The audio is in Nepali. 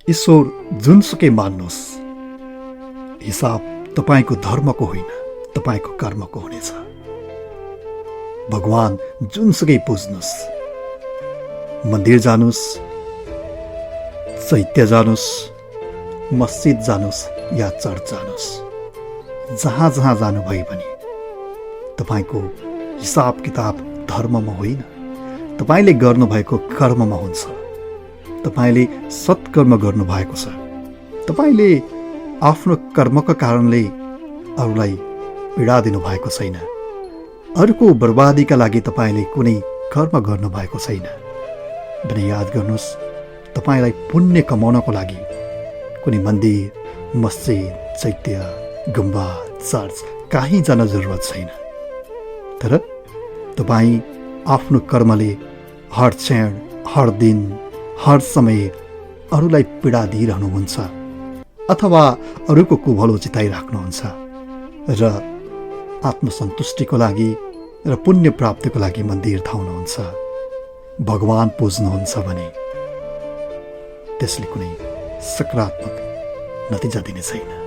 ईश्वर जुनसुकै मान्नुहोस्, हिसाब तपाईँको धर्मको होइन, तपाईँको कर्मको हुनेछ। भगवान जुनसुकै पुज्नुहोस्, मन्दिर जानुहोस्, चैत्य जानुहोस्, मस्जिद जानुहोस् या चर्च जानुहोस्, जहाँ जहाँ जानुभयो भने तपाईँको हिसाब किताब धर्ममा होइन, तपाईँले गर्नुभएको कर्ममा हुन्छ। तपाईँले सत्कर्म गर्नुभएको छ। तपाईँले आफ्नो कर्मको कारणले अरूलाई पीडा दिनुभएको छैन। अरूको बर्बादीका लागि तपाईँले कुनै कर्म गर्नुभएको छैन भने याद गर्नुहोस्, तपाईँलाई पुण्य कमाउनको लागि कुनै मन्दिर, मस्जिद, चैत्य, गुम्बा, चर्च कहीँ जान जरुरत छैन। तर तपाईँ आफ्नो कर्मले हर क्षण, हर दिन, हर समय अरूलाई पीडा दिइरहनुहुन्छ अथवा अरूको कुभलो चिताइराख्नुहुन्छ र आत्मसन्तुष्टिको लागि र पुण्य प्राप्तिको लागि मन्दिर धाउनुहुन्छ, भगवान पुज्नुहुन्छ भने त्यसले कुनै सकारात्मक नतिजा दिने छैन।